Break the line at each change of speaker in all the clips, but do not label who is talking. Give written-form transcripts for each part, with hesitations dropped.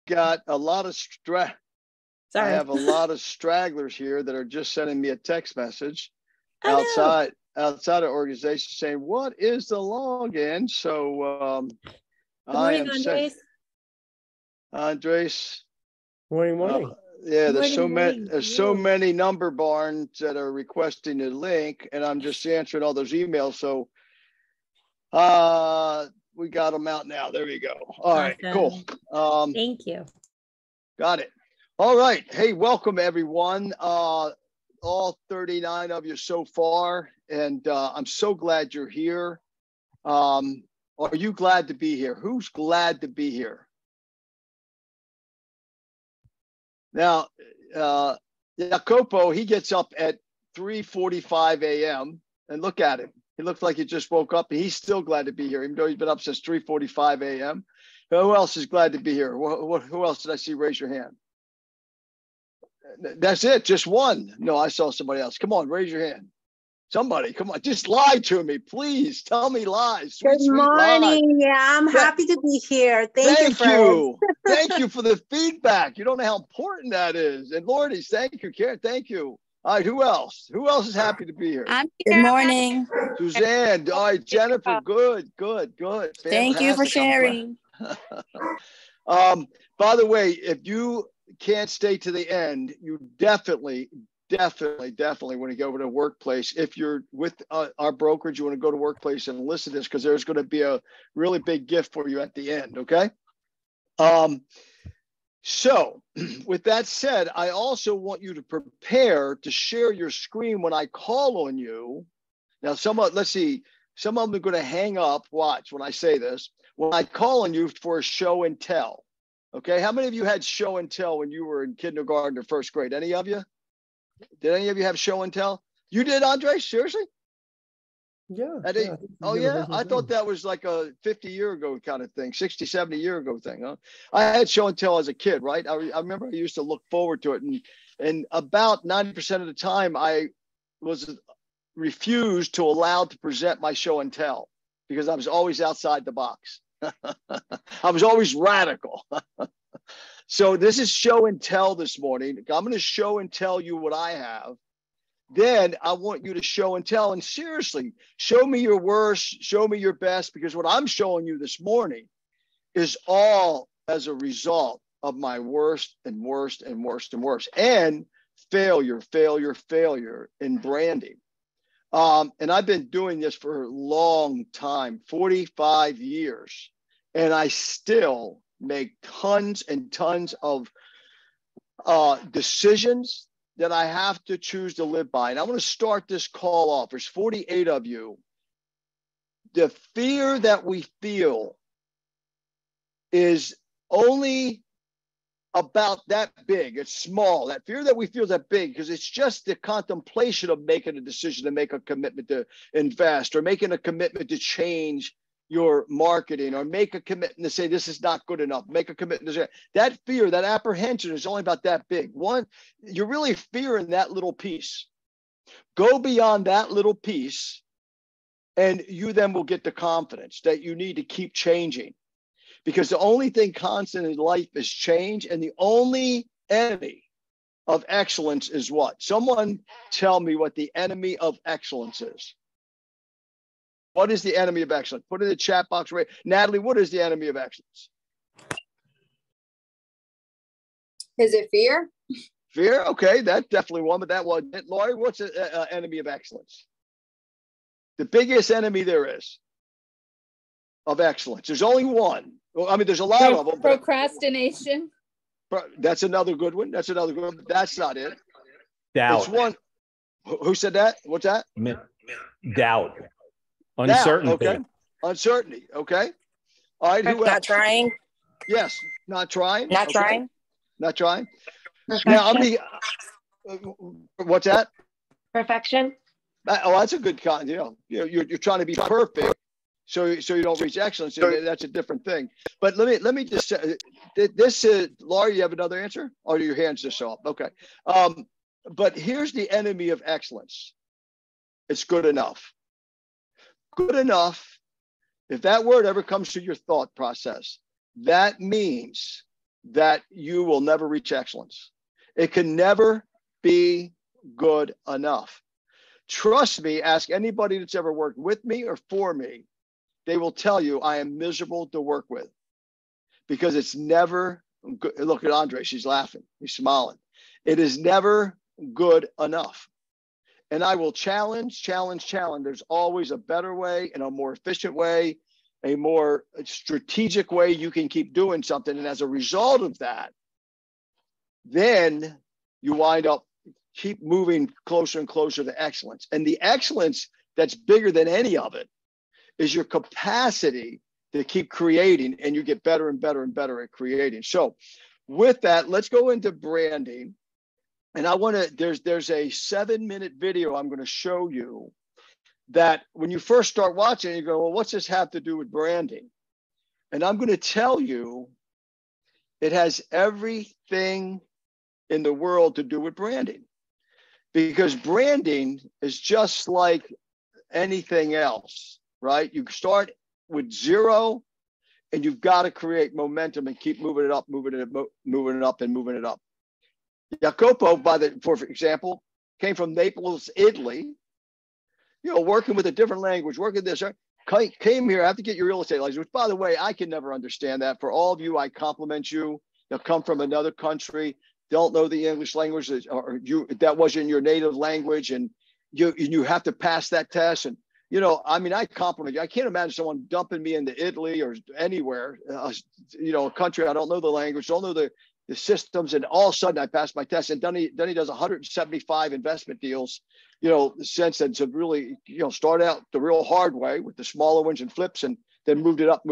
got a lot of I
Sorry.
have a lot of stragglers here that are just sending me a text message
I
outside of organization saying, "What is the login?" So
Good morning, Andres.
Andres.
Morning.
Yeah, there's
Morning.
so many number barns that are requesting a link, and I'm just answering all those emails. So we got them out now. There we go. All right, cool.
Thank you.
Got it. All right. Hey, welcome everyone. All 39 of you so far, and I'm so glad you're here. Are you glad to be here? Who's glad to be here? Now, Jacopo, he gets up at 3:45 a.m. and look at him. He looks like he just woke up, and he's still glad to be here, even though he's been up since 3:45 a.m. Who else is glad to be here? Who else did I see raise your hand? That's it, just one. No, I saw somebody else. Come on, raise your hand. Somebody, come on, just lie to me, please. Tell me lies.
Good morning. Yeah, I'm happy to be here. Thank you.
Thank you for the feedback. You don't know how important that is. And Lordy, thank you, Karen. Thank you. All right, who else? Who else is happy to be here?
Good morning.
Suzanne. All right, Jennifer. Good. Fantastic.
Thank you for sharing.
By the way, if you can't stay to the end, you definitely want to go to the workplace. If you're with our brokerage, you want to go to workplace and listen to this, because there's going to be a really big gift for you at the end. Okay. So with that said, I also want you to prepare to share your screen when I call on you. Now, let's see, some of them are going to hang up. Watch when I say this. When I call on you for a show and tell. Okay. How many of you had show and tell when you were in kindergarten or first grade? Any of you? Did any of you have show and tell? You did, Andre? Seriously?
Yeah.
Oh, yeah? I thought that was like a 50-year ago kind of thing, 60, 70-year ago thing. Huh? I had show and tell as a kid, right? I remember I used to look forward to it. And about 90% of the time, I was refused to allow to present my show and tell because I was always outside the box. I was always radical. So this is show and tell this morning. I'm going to show and tell you what I have. Then I want you to show and tell. And seriously, show me your worst, show me your best, because what I'm showing you this morning is all as a result of my worst and worst and worst and worst, and failure in branding. And I've been doing this for a long time, 45 years, and I still make tons and tons of decisions that I have to choose to live by. And I want to start this call off. There's 48 of you. The fear that we feel is only about that big. It's small. That fear that we feel is that big because it's just the contemplation of making a decision to make a commitment to invest, or making a commitment to change your marketing, or make a commitment to say this is not good enough, make a commitment to say that fear, that apprehension is only about that big. One, you're really fearing that little piece. Go beyond that little piece, and you then will get the confidence that you need to keep changing, because the only thing constant in life is change, and the only enemy of excellence is what? Someone tell me what the enemy of excellence is. What is the enemy of excellence? Put it in the chat box. Right, Natalie, what is the enemy of excellence?
Is it fear?
Fear? Okay, that's definitely one, but that wasn't it. Lori, what's the enemy of excellence? The biggest enemy there is of excellence. There's only one. Well, I mean, there's a lot of them.
Procrastination.
That's another good one. That's another good one, but that's not it.
Doubt.
It's one. Who said that? What's that?
Doubt. Uncertainty.
Okay. Uncertainty. Okay. All right. Who else?
Not trying.
Yes. Not trying.
Not trying.
Not trying.
Perfection.
Now, what's that?
Perfection.
That's a good con. You're trying to be perfect, so you don't reach excellence. That's a different thing. But let me just say, this is Laura. You have another answer, or your hands just up? Okay. But here's the enemy of excellence. It's good enough. Good enough. If that word ever comes to your thought process, that means that you will never reach excellence. It can never be good enough. Trust me, ask anybody that's ever worked with me or for me. They will tell you I am miserable to work with because it's never good. Look at Andre, she's laughing, he's smiling. It is never good enough. And I will challenge. There's always a better way and a more efficient way, a more strategic way you can keep doing something. And as a result of that, then you wind up keep moving closer and closer to excellence. And the excellence that's bigger than any of it is your capacity to keep creating, and you get better and better and better at creating. So with that, let's go into branding. And I want to, there's a 7-minute video I'm going to show you that when you first start watching, you go, well, what's this have to do with branding? And I'm going to tell you, it has everything in the world to do with branding. Because branding is just like anything else, right? You start with zero and you've got to create momentum and keep moving it up, moving it up. Jacopo, for example, came from Naples, Italy, working with a different language, working this, came here, I have to get your real estate license, which by the way, I can never understand that. For all of you, I compliment you. You'll come from another country, don't know the English language, or that wasn't your native language, and you have to pass that test. And I compliment you. I can't imagine someone dumping me into Italy or anywhere, a country I don't know the language, don't know the systems, and all of a sudden I passed my test. And then he does 175 investment deals, since then, to really, start out the real hard way with the smaller ones and flips, and then moved it up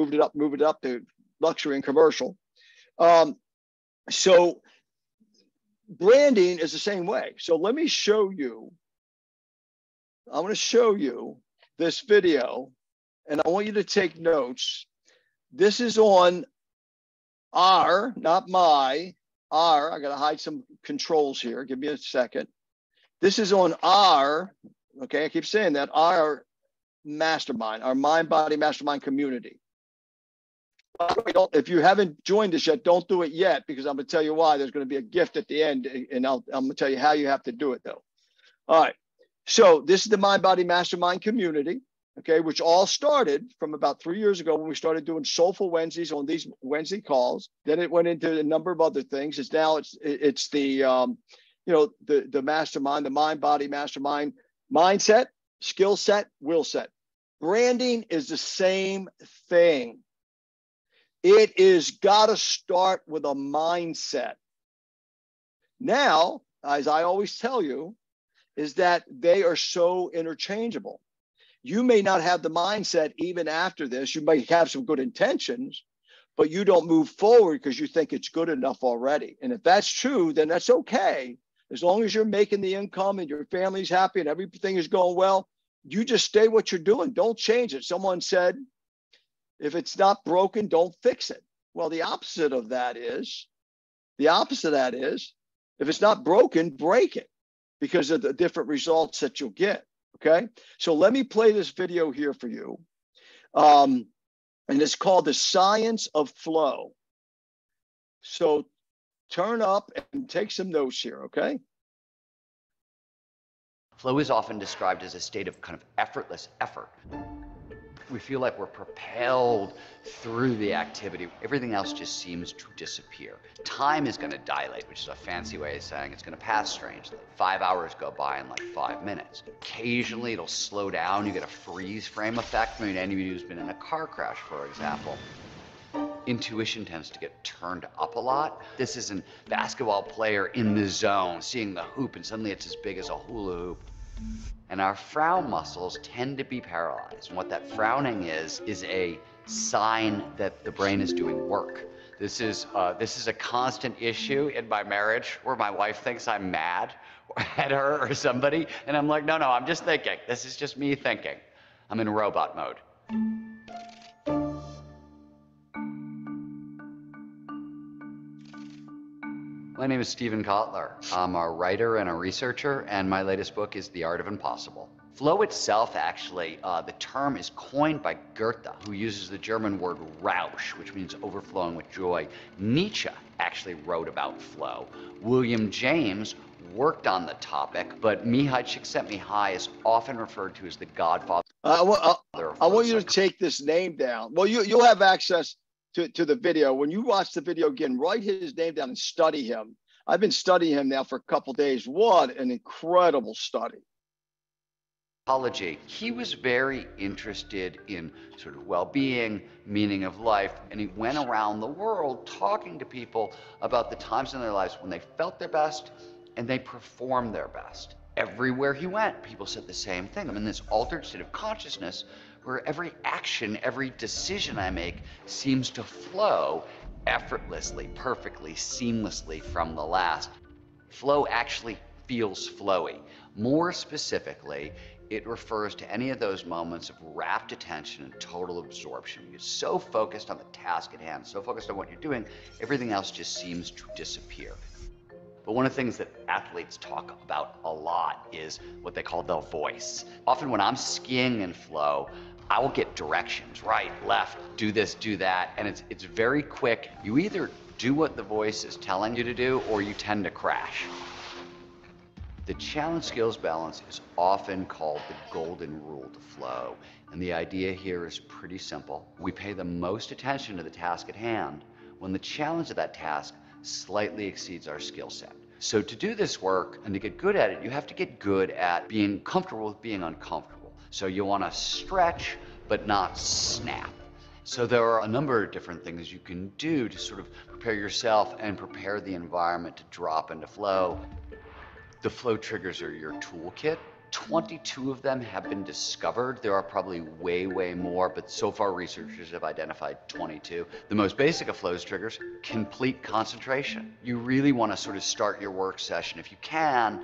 to luxury and commercial. So branding is the same way. So let me show you. I'm going to show you this video, and I want you to take notes. This is on our, not my, our, I got to hide some controls here. Give me a second. This is on our, okay, I keep saying that, our mastermind, our Mind Body Mastermind community. If you haven't joined us yet, don't do it yet, because I'm going to tell you why. There's going to be a gift at the end, and I'm going to tell you how you have to do it, though. All right. So this is the Mind Body Mastermind community, okay, which all started from about 3 years ago when we started doing Soulful Wednesdays on these Wednesday calls. Then it went into a number of other things. It's now it's the the mastermind, the Mind Body Mastermind mindset, skill set, will set. Branding is the same thing. It is got to start with a mindset. Now, as I always tell you, is that they are so interchangeable. You may not have the mindset even after this. You might have some good intentions, but you don't move forward because you think it's good enough already. And if that's true, then that's okay. As long as you're making the income and your family's happy and everything is going well, you just stay what you're doing. Don't change it. Someone said, if it's not broken, don't fix it. Well, the opposite of that is, if it's not broken, break it, because of the different results that you'll get, okay? So let me play this video here for you. And it's called The Science of Flow. So turn up and take some notes here, okay?
Flow is often described as a state of kind of effortless effort. We feel like we're propelled through the activity. Everything else just seems to disappear. Time is going to dilate, which is a fancy way of saying it's going to pass strangely. 5 hours go by in like 5 minutes. Occasionally it'll slow down. You get a freeze frame effect. I mean, anybody who's been in a car crash, for example. Intuition tends to get turned up a lot. This is a basketball player in the zone, seeing the hoop, and suddenly it's as big as a hula hoop. And our frown muscles tend to be paralyzed. And what that frowning is a sign that the brain is doing work. This is a constant issue in my marriage where my wife thinks I'm mad at her or somebody. And I'm like, no, I'm just thinking. This is just me thinking. I'm in robot mode. My name is Stephen Kotler. I'm a writer and a researcher, and my latest book is The Art of Impossible. Flow itself, actually, the term is coined by Goethe, who uses the German word Rausch, which means overflowing with joy. Nietzsche actually wrote about flow. William James worked on the topic, but Mihai Csikszentmihalyi is often referred to as the godfather.
I want you to take this name down. Well, you'll have access to the video. When you watch the video again, write his name down and study him. I've been studying him now for a couple of days. What an incredible study.
He was very interested in sort of well-being, meaning of life, and he went around the world talking to people about the times in their lives when they felt their best and they performed their best. Everywhere he went, people said the same thing. I'm in this altered state of consciousness where every action, every decision I make seems to flow effortlessly, perfectly, seamlessly from the last. Flow actually feels flowy. More specifically, it refers to any of those moments of rapt attention and total absorption. You're so focused on the task at hand, so focused on what you're doing, everything else just seems to disappear. But one of the things that athletes talk about a lot is what they call the voice. Often when I'm skiing in flow, I will get directions, right, left, do this, do that, and it's very quick. You either do what the voice is telling you to do or you tend to crash. The challenge skills balance is often called the golden rule to flow. And the idea here is pretty simple. We pay the most attention to the task at hand when the challenge of that task slightly exceeds our skill set. So to do this work and to get good at it, you have to get good at being comfortable with being uncomfortable. So you want to stretch, but not snap. So there are a number of different things you can do to sort of prepare yourself and prepare the environment to drop into flow. The flow triggers are your toolkit. 22 of them have been discovered. There are probably way, way more, but so far researchers have identified 22. The most basic of flow's triggers, complete concentration. You really want to sort of start your work session, if you can,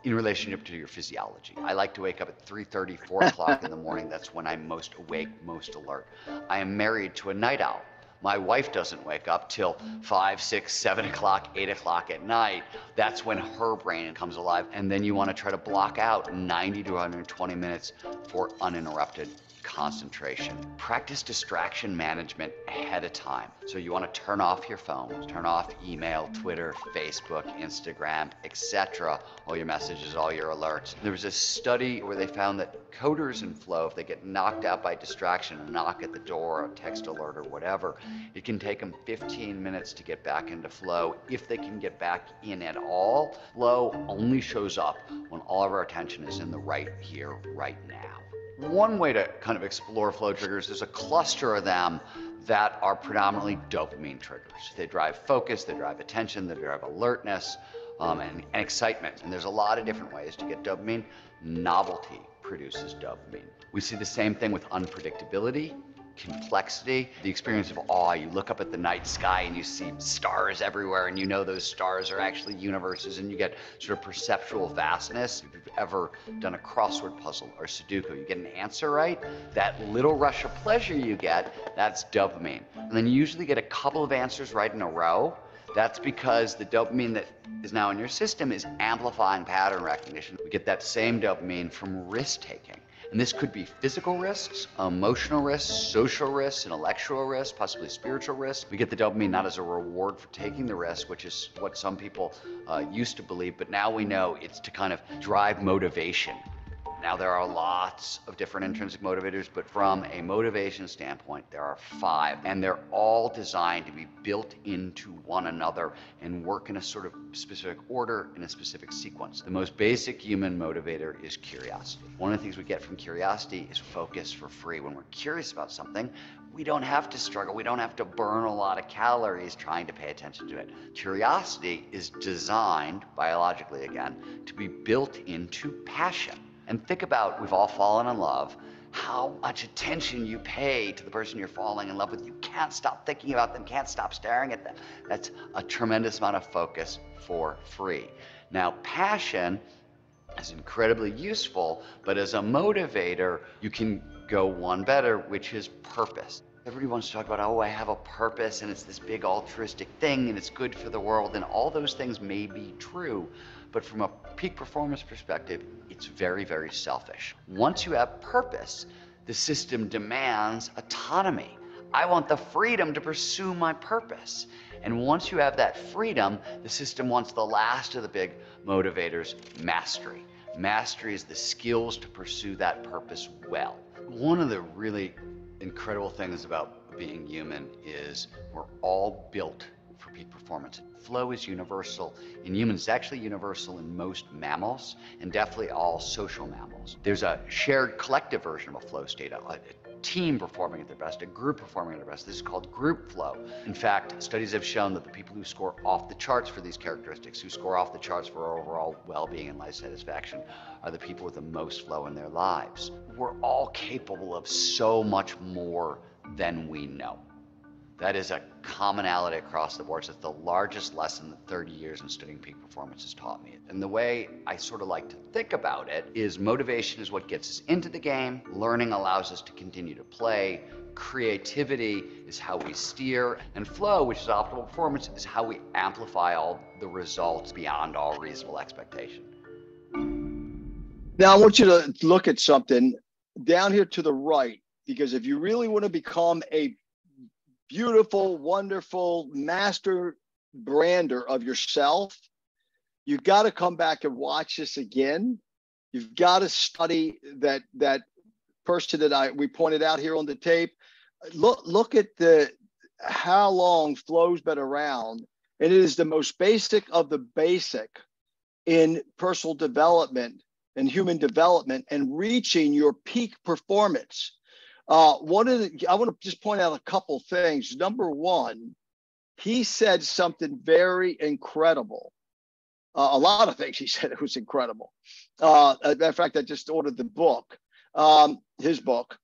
in relationship to your physiology. I like to wake up at 3:30, 4 o'clock in the morning. That's when I'm most awake, most alert. I am married to a night owl. My wife doesn't wake up till 5, 6, 7 o'clock, 8 o'clock at night. That's when her brain comes alive. And then you want to try to block out 90 to 120 minutes for uninterrupted concentration. Practice distraction management ahead of time. So you want to turn off your phone, turn off email, Twitter, Facebook, Instagram, etc. All your messages, all your alerts. There was a study where they found that coders in flow, if they get knocked out by distraction, a knock at the door, a text alert or whatever, it can take them 15 minutes to get back into flow. If they can get back in at all, flow only shows up when all of our attention is in the right here, right now. One way to kind of explore flow triggers, there's a cluster of them that are predominantly dopamine triggers. They drive focus, they drive attention, they drive alertness, and excitement. And there's a lot of different ways to get dopamine. Novelty produces dopamine. We see the same thing with unpredictability, complexity, the experience of awe. You look up at the night sky and you see stars everywhere, and you know those stars are actually universes, and you get sort of perceptual vastness. If you've ever done a crossword puzzle or Sudoku, you get an answer right, that little rush of pleasure you get, that's dopamine. And then you usually get a couple of answers right in a row. That's because the dopamine that is now in your system is amplifying pattern recognition. We get that same dopamine from risk-taking. And this could be physical risks, emotional risks, social risks, intellectual risks, possibly spiritual risks. We get the dopamine not as a reward for taking the risk, which is what some people used to believe, but now we know it's to kind of drive motivation. Now, there are lots of different intrinsic motivators, but from a motivation standpoint, there are 5, and they're all designed to be built into one another and work in a sort of specific order, in a specific sequence. The most basic human motivator is curiosity. One of the things we get from curiosity is focus for free. When we're curious about something, we don't have to struggle. We don't have to burn a lot of calories trying to pay attention to it. Curiosity is designed, biologically again, to be built into passion. And think about, we've all fallen in love, how much attention you pay to the person you're falling in love with. You can't stop thinking about them, can't stop staring at them. That's a tremendous amount of focus for free. Now, passion is incredibly useful, but as a motivator, you can go one better, which is purpose. Everybody wants to talk about, oh, I have a purpose, and it's this big altruistic thing, and it's good for the world, and all those things may be true, but from a peak performance perspective, it's very, very selfish. Once you have purpose, the system demands autonomy. I want the freedom to pursue my purpose. And once you have that freedom, the system wants the last of the big motivators, mastery. Mastery is the skills to pursue that purpose well. One of the really incredible things about being human is we're all built for peak performance. Flow is universal in humans. It's actually universal in most mammals and definitely all social mammals. There's a shared collective version of a flow state, a team performing at their best, a group performing at their best. This is called group flow. In fact, studies have shown that the people who score off the charts for these characteristics, who score off the charts for overall well-being and life satisfaction, are the people with the most flow in their lives. We're all capable of so much more than we know. That is a commonality across the board. So it's the largest lesson that 30 years in studying peak performance has taught me. And the way I sort of like to think about it is motivation is what gets us into the game. Learning allows us to continue to play. Creativity is how we steer. And flow, which is optimal performance, is how we amplify all the results beyond all reasonable expectation.
Now, I want you to look at something down here to the right, because if you really want to become a beautiful, wonderful master brander of yourself, you've got to come back and watch this again. You've got to study that person that we pointed out here on the tape. Look at how long flow's been around, and it is the most basic of the basic in personal development and human development and reaching your peak performance. I want to just point out a couple things. Number one, he said something very incredible. A lot of things he said, it was incredible. As a matter of fact, I just ordered the book, his book.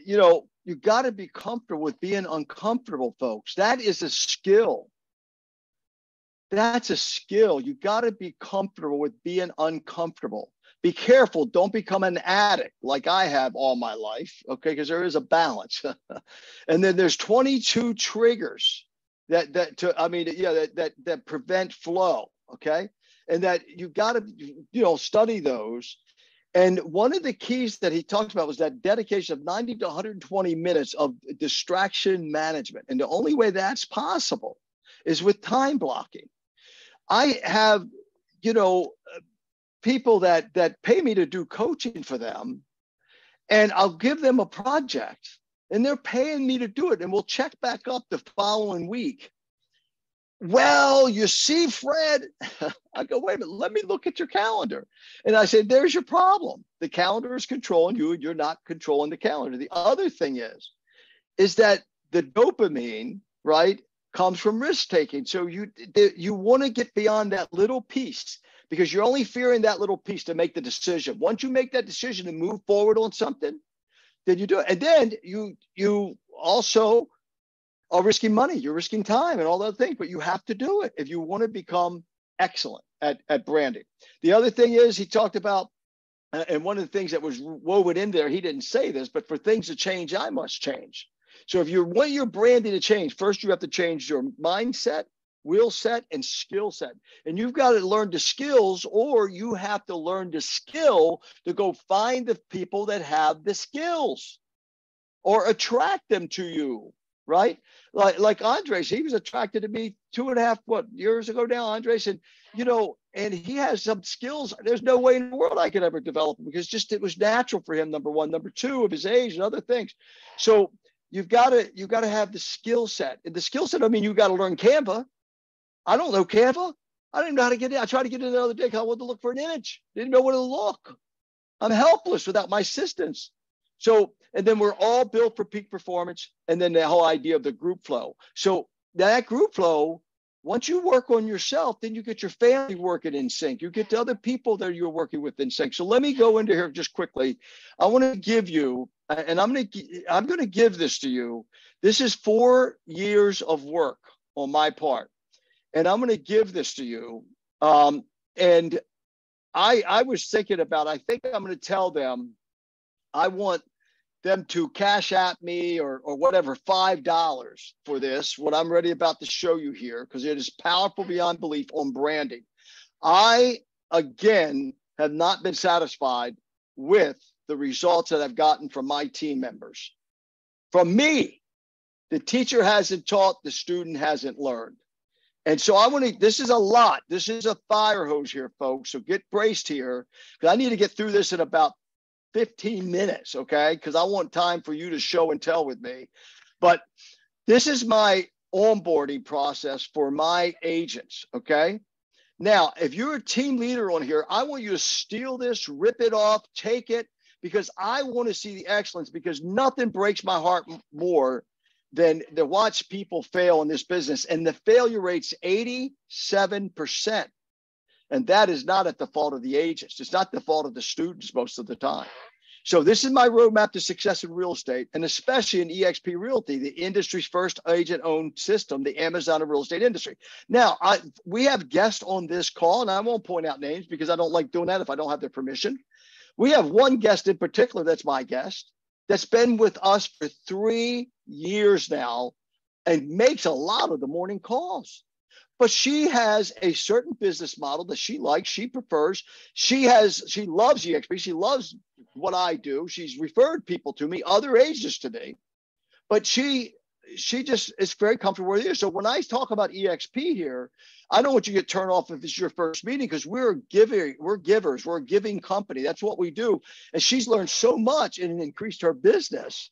You got to be comfortable with being uncomfortable, folks. That is a skill. That's a skill. You got to be comfortable with being uncomfortable. Be careful. Don't become an addict like I have all my life, okay? Because there is a balance. And then there's 22 triggers that prevent flow, okay? And that you've got to, study those. And one of the keys that he talked about was that dedication of 90 to 120 minutes of distraction management. And the only way that's possible is with time blocking. I have, people that pay me to do coaching for them, and I'll give them a project and they're paying me to do it, and we'll check back up the following week. Well, you see, Fred, I go, wait a minute, let me look at your calendar. And I said, there's your problem. The calendar is controlling you and you're not controlling the calendar. The other thing is that the dopamine, right, comes from risk taking. So you want to get beyond that little piece, because you're only fearing that little piece to make the decision. Once you make that decision to move forward on something, then you do it. And then you also are risking money, you're risking time and all that things, but you have to do it if you want to become excellent at branding. The other thing is he talked about, and one of the things that was woven in there, he didn't say this, but for things to change, I must change. So if you want your branding to change, first you have to change your mindset, will set, and skill set. And you've got to learn the skills, or you have to learn the skill to go find the people that have the skills or attract them to you, right? Like Andres, he was attracted to me 2.5 years ago now, Andres, and and he has some skills. There's no way in the world I could ever develop them, because it was natural for him, number one. Number two, of his age and other things. So you've got to have the skill set. And the skill set, you got to learn Canva. I don't know Canva. I didn't know how to get in. I tried to get in the other day because I wanted to look for an image. Didn't know where to look. I'm helpless without my assistants. So, and then we're all built for peak performance. And then the whole idea of the group flow. So that group flow, once you work on yourself, then you get your family working in sync. You get the other people that you're working with in sync. So let me go into here just quickly. I want to give you, and I'm going to give this to you. This is 4 years of work on my part. And I'm going to give this to you. And I was thinking about, I think I'm going to tell them, I want them to cash at me or whatever, $5 for this, what I'm ready about to show you here, because it is powerful beyond belief on branding. I, again, have not been satisfied with the results that I've gotten from my team members. From me, The teacher hasn't taught, the student hasn't learned. And so this is a lot. This is a fire hose here, folks. So get braced here, because I need to get through this in about 15 minutes, okay? Because I want time for you to show and tell with me. But this is my onboarding process for my agents, okay? Now, if you're a team leader on here, I want you to steal this, rip it off, take it, because I want to see the excellence, because nothing breaks my heart more than to watch people fail in this business. And the failure rate's 87%. And that is not at the fault of the agents. It's not the fault of the students most of the time. So this is my roadmap to success in real estate, and especially in eXp Realty, the industry's first agent-owned system, the Amazon of real estate industry. Now, we have guests on this call, and I won't point out names because I don't like doing that if I don't have their permission. We have one guest in particular that's my guest, that's been with us for 3 years now and makes a lot of the morning calls. But she has a certain business model that she likes, she prefers. She loves eXp. She loves what I do. She's referred people to me, other agents to me. But she just is very comfortable with it. So when I talk about eXp here, I don't want you to get turned off if it's your first meeting, because we're givers, we're a giving company. That's what we do. And she's learned so much and increased her business.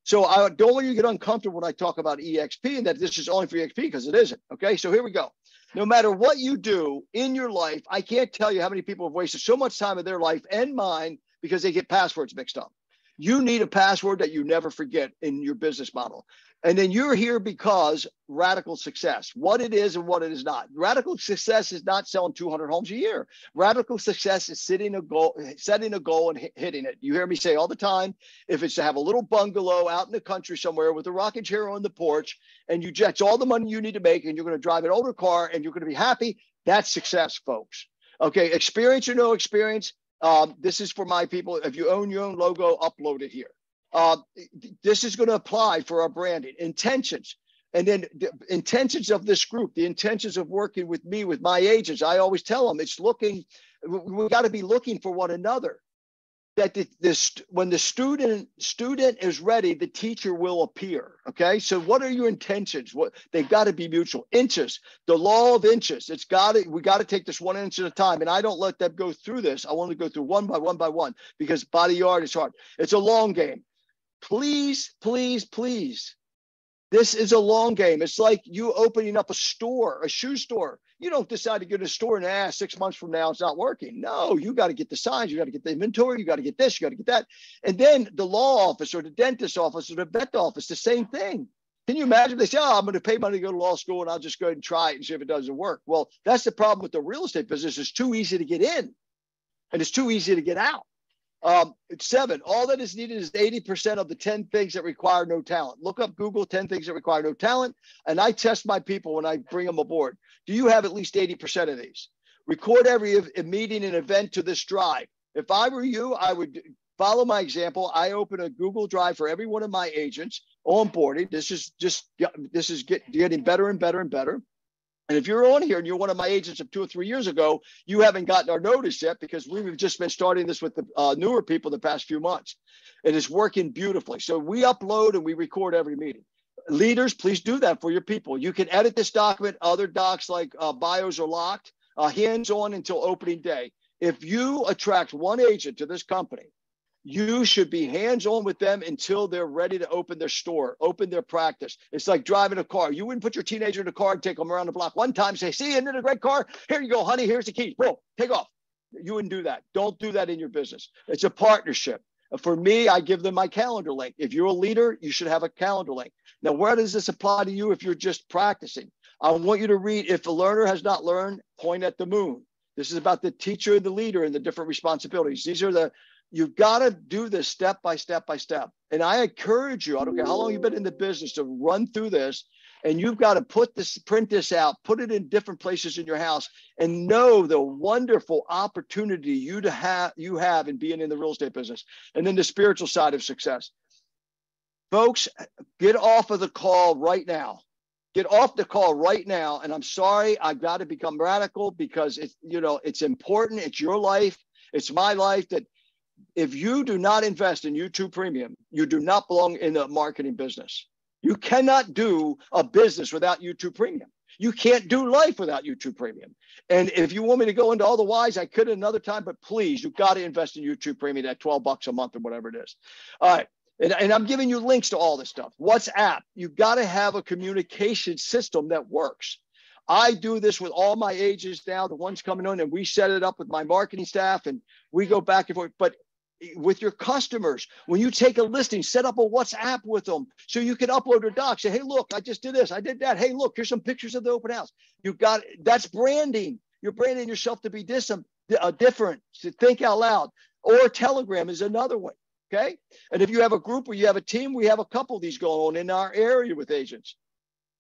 So I don't want you to get uncomfortable when I talk about eXp and that this is only for eXp, because it isn't. Okay, so here we go. No matter what you do in your life, I can't tell you how many people have wasted so much time of their life and mine because they get passwords mixed up. You need a password that you never forget in your business model. And then you're here because radical success, what it is and what it is not. Radical success is not selling 200 homes a year. Radical success is setting a goal and hitting it. You hear me say all the time, if it's to have a little bungalow out in the country somewhere with a rocking chair on the porch, and that's all the money you need to make, and you're going to drive an older car and you're going to be happy, that's success, folks. Okay, experience or no experience, this is for my people. If you own your own logo, upload it here. This is going to apply for our branding intentions, and then the intentions of this group, the intentions of working with me, with my agents. I always tell them we got to be looking for one another. That when the student is ready, the teacher will appear. Okay, so what are your intentions? They've got to be mutual. Inches, the law of inches. We got to take this 1 inch at a time, and I don't let them go through this. I want to go through one by one because body yard is hard. It's a long game. Please, please, please. This is a long game. It's like you opening up a store, a shoe store. You don't decide to get a store and 6 months from now it's not working. No, you got to get the signs, you got to get the inventory, you got to get this, you got to get that. And then the law office or the dentist office or the vet office, the same thing. Can you imagine? They say, oh, I'm going to pay money to go to law school and I'll just go ahead and try it and see if it doesn't work. Well, that's the problem with the real estate business. It's too easy to get in and it's too easy to get out. 7, all that is needed is 80% of the 10 things that require no talent. Look up Google 10 things that require no talent. And I test my people when I bring them aboard. Do you have at least 80% of these? Record every meeting and event to this drive. If I were you, I would follow my example. I open a Google Drive for every one of my agents onboarding. This is getting better and better and better. And if you're on here and you're one of my agents of 2 or 3 years ago, you haven't gotten our notice yet because we've just been starting this with the newer people the past few months. And it's working beautifully. So we upload and we record every meeting. Leaders, please do that for your people. You can edit this document. Other docs like bios are locked, hands-on until opening day. If you attract one agent to this company, you should be hands-on with them until they're ready to open their store, open their practice. It's like driving a car. You wouldn't put your teenager in a car and take them around the block one time, say, see, isn't it a great car? Here you go, honey, here's the keys. Bro, take off. You wouldn't do that. Don't do that in your business. It's a partnership. For me, I give them my calendar link. If you're a leader, you should have a calendar link. Now, where does this apply to you if you're just practicing? I want you to read, if the learner has not learned, point at the moon. This is about the teacher and the leader and the different responsibilities. You've got to do this step by step by step. And I encourage you, I don't care how long you've been in the business, to run through this. And you've got to print this out, put it in different places in your house, and know the wonderful opportunity you have in being in the real estate business. And then the spiritual side of success. Folks, get off of the call right now. Get off the call right now. And I'm sorry, I've got to become radical because it's important. It's your life. It's my life. That if you do not invest in YouTube Premium, you do not belong in the marketing business. You cannot do a business without YouTube Premium. You can't do life without YouTube Premium. And if you want me to go into all the whys, I could another time, but please, you've got to invest in YouTube Premium at $12 a month or whatever it is. All right. And I'm giving you links to all this stuff. WhatsApp, you've got to have a communication system that works. I do this with all my agents now, the ones coming on, and we set it up with my marketing staff and we go back and forth. But with your customers, when you take a listing, set up a WhatsApp with them so you can upload their docs. Say, hey, look, I just did this, I did that. Hey, look, here's some pictures of the open house. That's branding. You're branding yourself to be different, to think out loud. Or Telegram is another one. Okay. And if you have a group or you have a team, we have a couple of these going on in our area with agents.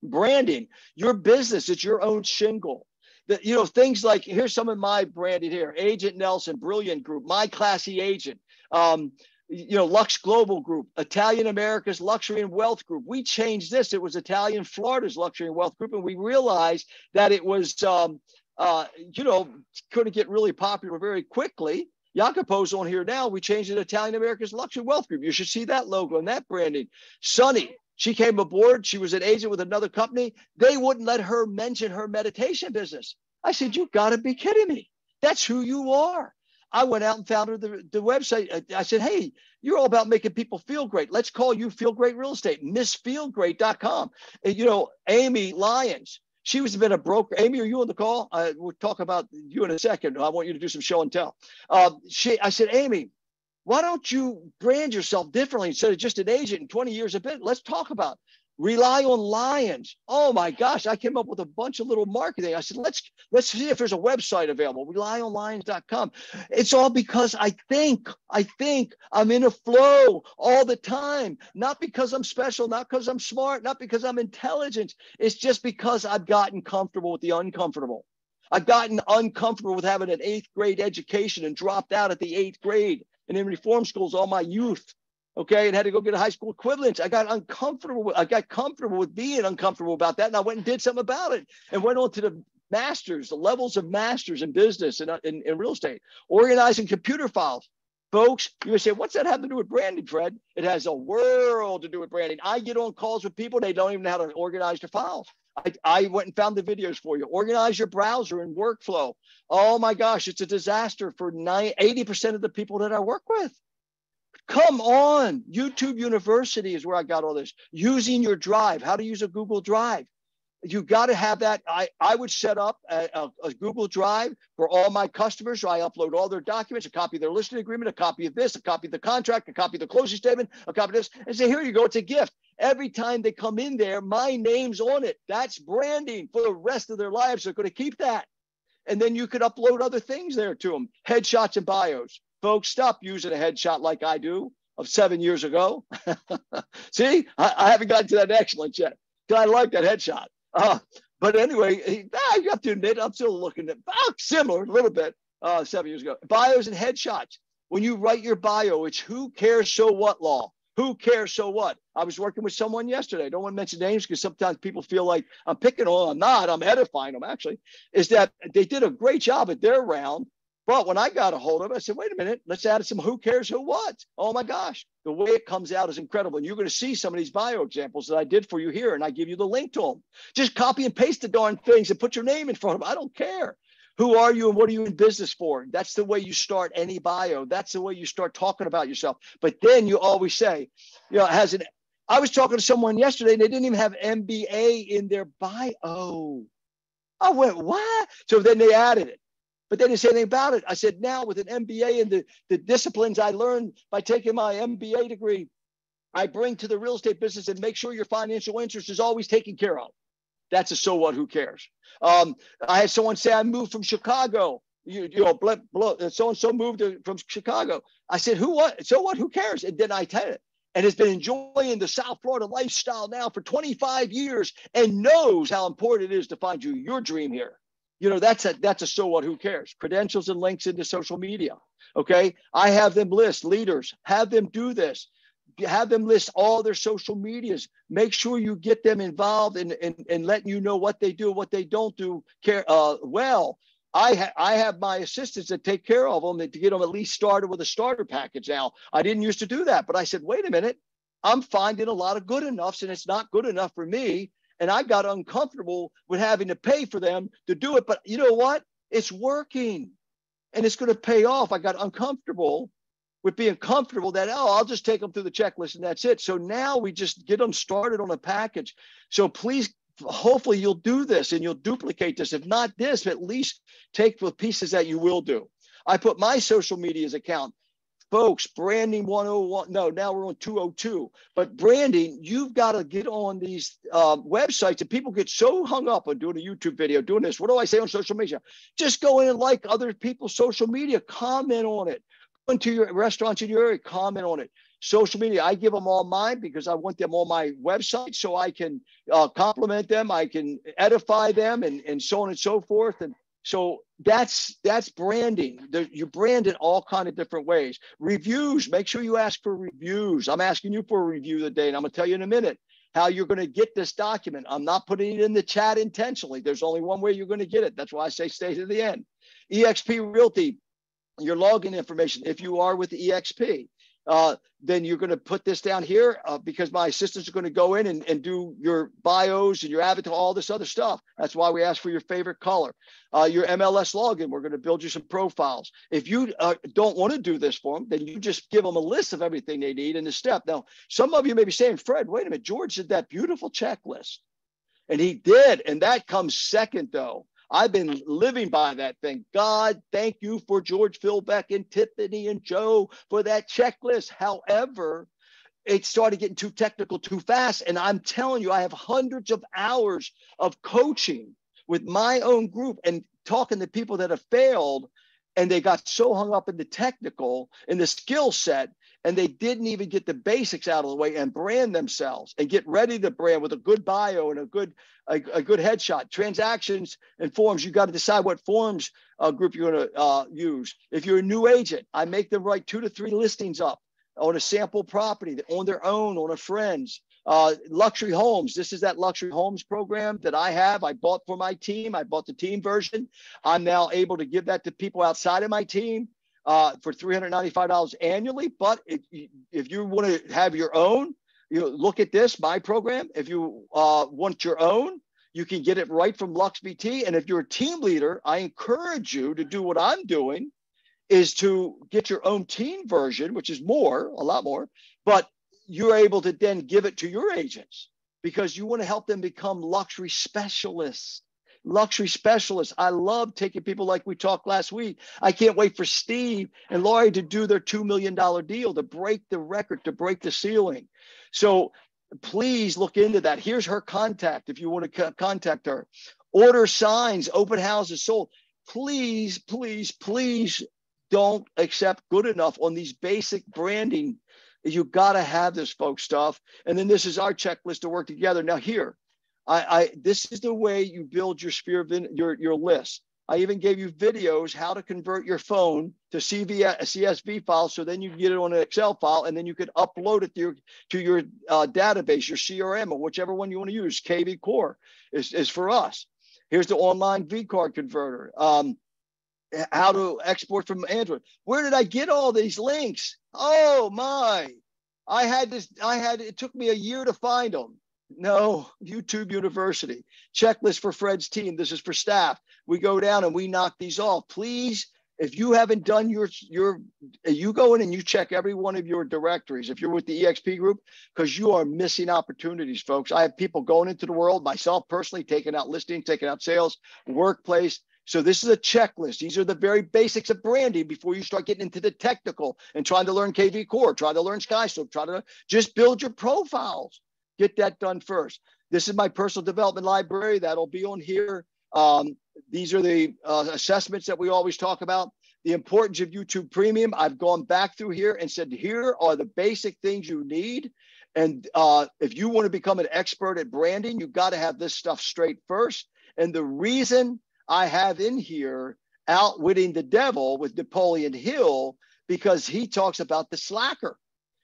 Branding your business, it's your own shingle. Things like, here's some of my branding here: Agent Nelson, Brilliant Group, My Classy Agent, Lux Global Group, Italian America's Luxury and Wealth Group. We changed this. It was Italian Florida's Luxury and Wealth Group. And we realized that it was, couldn't get really popular very quickly. Jacopo's on here now. We changed it to Italian America's Luxury Wealth Group. You should see that logo and that branding. Sunny, she came aboard. She was an agent with another company. They wouldn't let her mention her meditation business. I said, you got to be kidding me. That's who you are. I went out and found her the website. I said, hey, you're all about making people feel great. Let's call you Feel Great Real Estate, MissFeelGreat.com. Amy Lyons. She was been a broker. Amy, are you on the call? We'll talk about you in a second. I want you to do some show and tell. I said, Amy, why don't you brand yourself differently instead of just an agent in 20 years a bit? Let's talk about Rely on Lions. Oh my gosh, I came up with a bunch of little marketing. I said, let's see if there's a website available, RelyOnLions.com. It's all because I think I'm in a flow all the time, not because I'm special, not because I'm smart, not because I'm intelligent. It's just because I've gotten comfortable with the uncomfortable. I've gotten uncomfortable with having an 8th grade education and dropped out at the 8th grade and in reform schools all my youth. Okay, and had to go get a high school equivalent. I got comfortable with being uncomfortable about that, and I went and did something about it, and went on to the masters, the levels of masters in business and in real estate, organizing computer files. Folks, you may say, what's that have to do with branding, Fred? It has a world to do with branding. I get on calls with people, they don't even know how to organize their files. I went and found the videos for you. Organize your browser and workflow. Oh my gosh, it's a disaster for 80% of the people that I work with. Come on, YouTube University is where I got all this. Using your drive, how to use a Google Drive. You got to have that. I would set up a Google Drive for all my customers. So I upload all their documents, a copy of their listing agreement, a copy of this, a copy of the contract, a copy of the closing statement, a copy of this, and say, here you go, it's a gift. Every time they come in there, my name's on it. That's branding for the rest of their lives. They're going to keep that. And then you could upload other things there to them, headshots and bios. Folks, stop using a headshot like I do of 7 years ago. See, I haven't gotten to that excellence yet. I like that headshot. But anyway, I have to admit, I'm still looking at similar a little bit 7 years ago. Bios and headshots. When you write your bio, it's who cares so what law. Who cares so what? I was working with someone yesterday. I don't want to mention names because sometimes people feel like I'm picking on them. I'm not. I'm edifying them, actually. Is that they did a great job at their round. But when I got a hold of it, I said, wait a minute, let's add some who cares who what. Oh my gosh, the way it comes out is incredible. And you're going to see some of these bio examples that I did for you here, and I give you the link to them. Just copy and paste the darn things and put your name in front of them. I don't care. Who are you and what are you in business for? That's the way you start any bio. That's the way you start talking about yourself. But then you always say, I was talking to someone yesterday and they didn't even have MBA in their bio. I went, what? So then they added it. But they didn't say anything about it. I said, now with an MBA and the disciplines I learned by taking my MBA degree, I bring to the real estate business and make sure your financial interest is always taken care of. That's a so what, who cares? I had someone say, I moved from Chicago. So-and-so moved from Chicago. I said, who, what? So what, who cares? And then I tell it. And has been enjoying the South Florida lifestyle now for 25 years and knows how important it is to find you your dream here. That's a so what, who cares? Credentials and links into social media. Okay. I have them list leaders, have them do this, have them list all their social medias. Make sure you get them involved in letting you know what they do, what they don't do. Well, I have my assistants that take care of them to get them at least started with a starter package. Now, I didn't used to do that, but I said, wait a minute. I'm finding a lot of good enoughs, and it's not good enough for me. And I got uncomfortable with having to pay for them to do it. But you know what? It's working, and it's going to pay off. I got uncomfortable with being comfortable that, oh, I'll just take them through the checklist and that's it. So now we just get them started on a package. So please, hopefully you'll do this and you'll duplicate this. If not this, at least take the pieces that you will do. I put my social media's account. Folks, branding 101, no, now we're on 202. But branding, you've got to get on these websites, and people get so hung up on doing a YouTube video, doing this. What do I say on social media? Just go in and like other people's social media, comment on it. Go into your restaurants in your area, comment on it. Social media, I give them all mine because I want them on my website so I can compliment them, I can edify them, and so on and so forth. And so that's branding. You brand in all kind of different ways. Reviews, make sure you ask for reviews. I'm asking you for a review today, and I'm gonna tell you in a minute how you're gonna get this document. I'm not putting it in the chat intentionally. There's only one way you're gonna get it. That's why I say stay to the end. eXp Realty, your login information, if you are with the eXp. Then you're going to put this down here because my assistants are going to go in and do your bios and your avatar, all this other stuff. That's why we ask for your favorite color. Your MLS login, we're going to build you some profiles. If you don't want to do this for them, then you just give them a list of everything they need in the step. Now, some of you may be saying, Fred, wait a minute, George did that beautiful checklist. And he did. And that comes second, though. I've been living by that thing. God, thank you for George Philbeck and Tiffany and Joe for that checklist. However, it started getting too technical too fast. And I'm telling you, I have hundreds of hours of coaching with my own group and talking to people that have failed. And they got so hung up in the technical, in the skill set, and they didn't even get the basics out of the way and brand themselves and get ready to brand with a good bio and a good headshot. Transactions and forms, you got to decide what forms group you're going to use. If you're a new agent, I make them write 2 to 3 listings up on a sample property, on their own, on a friend's. Luxury homes. This is that luxury homes program that I have. I bought for my team. I bought the team version. I'm now able to give that to people outside of my team for $395 annually. But if you want to have your own, you look at this, my program. If you want your own, you can get it right from LuxVT. And if you're a team leader, I encourage you to do what I'm doing, is to get your own team version, which is more, a lot more, but you're able to then give it to your agents because you want to help them become luxury specialists. Luxury specialists. I love taking people like we talked last week. I can't wait for Steve and Laurie to do their $2 million deal, to break the record, to break the ceiling. So please look into that. Here's her contact if you want to contact her. Order signs, open houses sold. Please, please, please don't accept good enough on these basic branding. You got to have this, folks, stuff. And then this is our checklist to work together. Now here, this is the way you build your sphere of your list. I even gave you videos how to convert your phone to CSV file, so then you can get it on an Excel file, and then you can upload it to your database, your CRM, or whichever one you want to use. KV Core is for us. Here's the online vCard converter. How to export from Android. Where did I get all these links? Oh my, it took me a year to find them. No, YouTube University. Checklist for Fred's team. This is for staff. We go down and we knock these off. Please, if you haven't done you go in and you check every one of your directories if you're with the eXp group, because you are missing opportunities, folks. I have people going into the world, myself personally, taking out listings, taking out sales, workplace. So this is a checklist. These are the very basics of branding before you start getting into the technical and trying to learn KV Core, try to learn SkySlope, try to just build your profiles. Get that done first. This is my personal development library. That'll be on here. These are the assessments that we always talk about. The importance of YouTube Premium. I've gone back through here and said, here are the basic things you need. And if you want to become an expert at branding, you've got to have this stuff straight first. And the reason I have in here Outwitting the Devil with Napoleon Hill, because he talks about the slacker.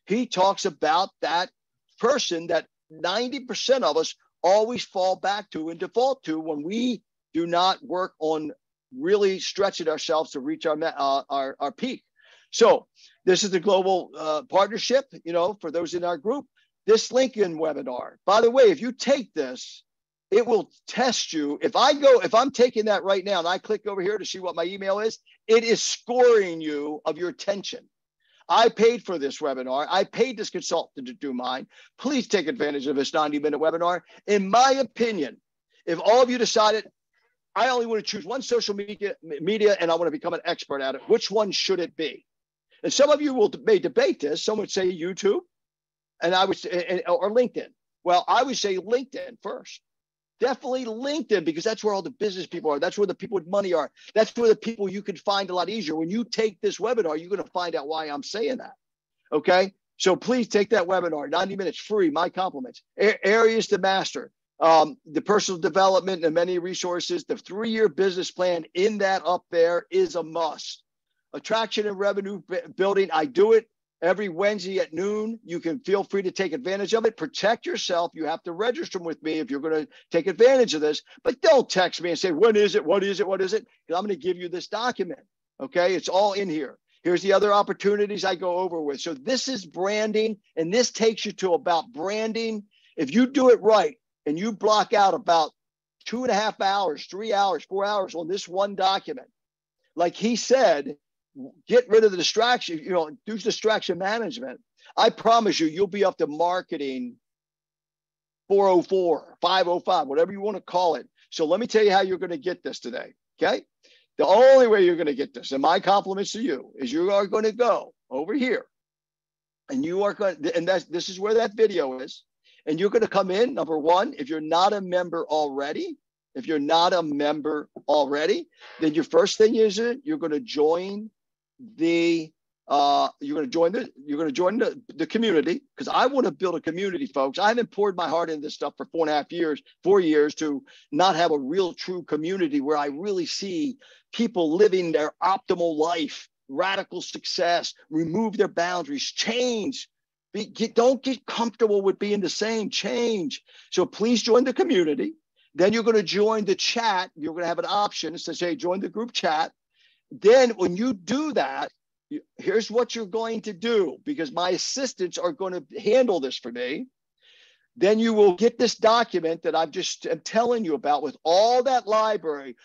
He talks about that person that 90% of us always fall back to and default to when we do not work on really stretching ourselves to reach our peak. So this is the global partnership, for those in our group. this LinkedIn webinar. By the way, if you take this, it will test you. If I'm taking that right now and I click over here to see what my email is, it is scoring you of your attention. I paid for this webinar. I paid this consultant to do mine. Please take advantage of this 90-minute webinar. In my opinion, if all of you decided, I only want to choose one social media and I want to become an expert at it, which one should it be? And some of you may debate this. Some would say YouTube, and I would say, or LinkedIn. Well, I would say LinkedIn first. Definitely LinkedIn, because that's where all the business people are. That's where the people with money are. That's where the people you can find a lot easier. When you take this webinar, you're going to find out why I'm saying that. Okay. So please take that webinar, 90 minutes free, my compliments. Areas to master, the personal development and many resources, the 3-year business plan in that up there is a must. Attraction and revenue building. I do it every Wednesday at noon. You can feel free to take advantage of it. Protect yourself. You have to register with me if you're going to take advantage of this, but don't text me and say, when is it? What is it? What is it? Because I'm going to give you this document. Okay. It's all in here. Here's the other opportunities I go over with. So this is branding, and this takes you to about branding. If you do it right and you block out about 2.5 hours, 3 hours, 4 hours on this one document, like he said, get rid of the distraction, do distraction management. I promise you, you'll be up to marketing 404, 505, whatever you want to call it. So let me tell you how you're going to get this today. Okay. The only way you're going to get this, and my compliments to you, is you are going to go over here and you are going to, and this is where that video is. And you're going to come in. Number one, if you're not a member already, then your first thing is you're going to join the community, because I want to build a community, folks. I haven't poured my heart into this stuff for 4 years to not have a real true community where I really see people living their optimal life, radical success, remove their boundaries, change. Don't get comfortable with being the same, change. So please join the community. Then you're going to join the chat. You're going to have an option to say, join the group chat. Then when you do that, here's what you're going to do, because my assistants are going to handle this for me. Then you will get this document that I'm telling you about, with all that library.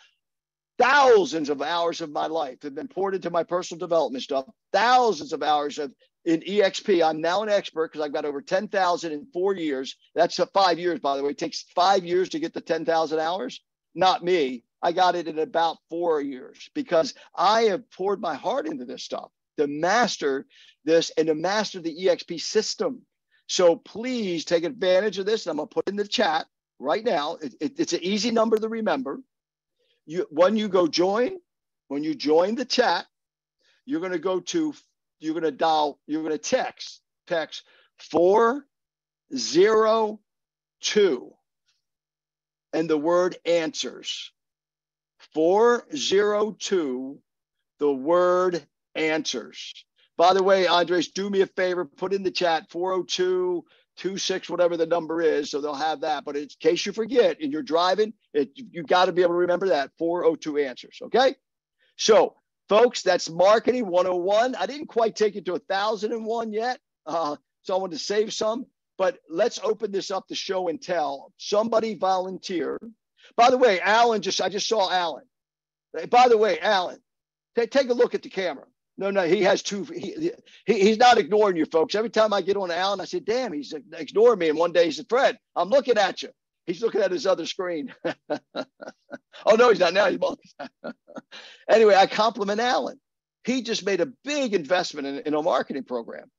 Thousands of hours of my life have been poured into my personal development stuff. Thousands of hours in EXP. I'm now an expert because I've got over 10,000 in 4 years. That's 5 years, by the way. It takes 5 years to get the 10,000 hours. Not me. I got it in about 4 years because I have poured my heart into this stuff to master this and to master the EXP system. So please take advantage of this. And I'm going to put in the chat right now. It's an easy number to remember. When you join the chat, you're going to text 402 and the word answers. 402, the word answers. By the way, Andres, do me a favor, put in the chat 402-26, whatever the number is, so they'll have that. But in case you forget and you're driving, you got to be able to remember that 402 answers. Okay. So folks, that's marketing 101. I didn't quite take it to 1,001 yet. So I wanted to save some, but let's open this up to show and tell. Somebody volunteer. By the way, Alan, I just saw Alan. By the way, Alan, take a look at the camera. No, he has two. He's not ignoring you, folks. Every time I get on Alan, I say, damn, he's ignoring me. And one day he said, Fred, I'm looking at you. He's looking at his other screen. Oh, no, he's not now. He's Anyway, I compliment Alan. He just made a big investment in a marketing program.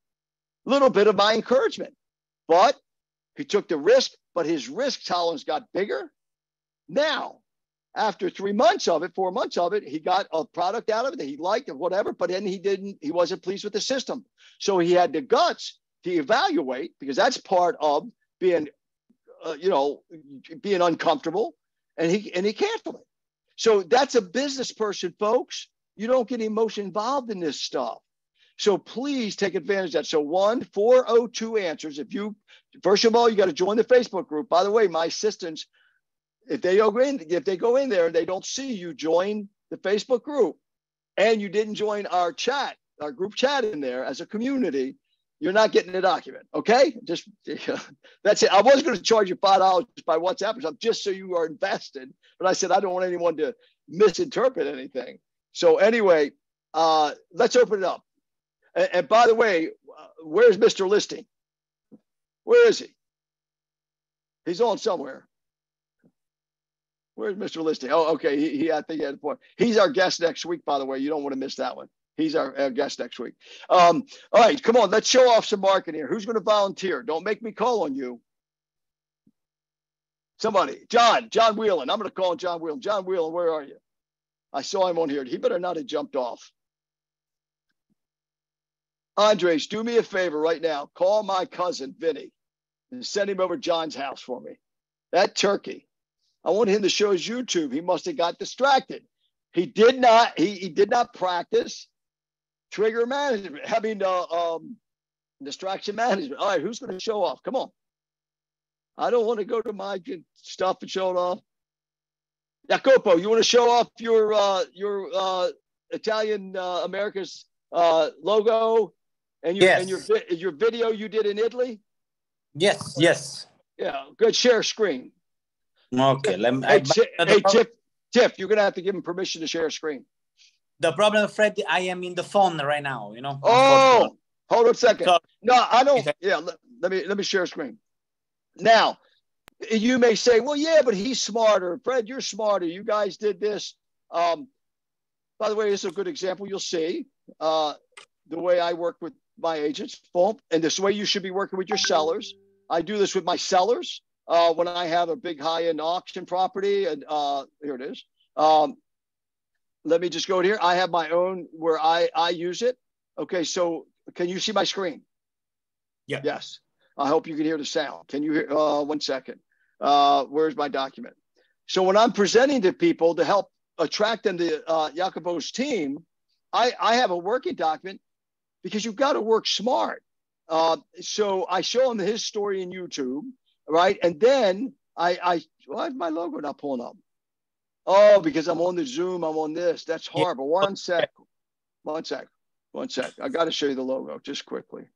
A little bit of my encouragement. But he took the risk, but his risk tolerance got bigger. Now, after 4 months of it, he got a product out of it that he liked or whatever, but then he wasn't pleased with the system. So he had the guts to evaluate, because that's part of being, being uncomfortable, and he canceled it. So that's a business person, folks. You don't get emotion involved in this stuff. So please take advantage of that. So 402 answers. First of all, you got to join the Facebook group. By the way, my assistants, if they go in there and they don't see you join the Facebook group and you didn't join our group chat in there as a community, You're not getting the document. Okay. Just that's it. I was going to charge you $5 by WhatsApp or something just so you are invested. But I said, I don't want anyone to misinterpret anything. So anyway, let's open it up. And by the way, where's Mr. Listing? Where is he? He's on somewhere. Where's Mr. Listing? Oh, okay. I think he had a point. He's our guest next week, by the way. You don't want to miss that one. He's our guest next week. All right, come on. Let's show off some marketing here. Who's going to volunteer? Don't make me call on you. Somebody. John Whelan. I'm going to call on John Whelan. John Whelan, where are you? I saw him on here. He better not have jumped off. Andres, do me a favor right now. Call my cousin, Vinny, and send him over to John's house for me. That turkey. I want him to show his YouTube. He must have got distracted. He did not. He did not practice trigger management. I mean, distraction management. All right, who's going to show off? Come on. I don't want to go to my stuff and show it off. Jacopo, you want to show off your Italian America's logo and your video you did in Italy?
Yes.
Yeah, good. Share screen.
Okay.
Tiff, you're going to have to give him permission to share screen.
The problem, Fred, I am in the phone right now, you know.
Oh, hold on a second.
So,
no, I don't. Yeah, let me share screen. Now, you may say, well, yeah, but he's smarter. Fred, you're smarter. You guys did this. By the way, this is a good example. You'll see the way I work with my agents. Boom. And this way you should be working with your sellers. I do this with my sellers when I have a big high-end auction property. And here it is. Let me just go here. I have my own where I use it. Okay, so can you see my screen?
Yeah.
Yes. I hope you can hear the sound. Can you hear? 1 second. Where's my document? So when I'm presenting to people to help attract them to Jacopo's team, I have a working document because you've got to work smart. So I show them his story in YouTube, right? And then why is my logo not pulling up? Oh, because I'm on the Zoom, I'm on this. That's horrible. One sec. I got to show you the logo just quickly.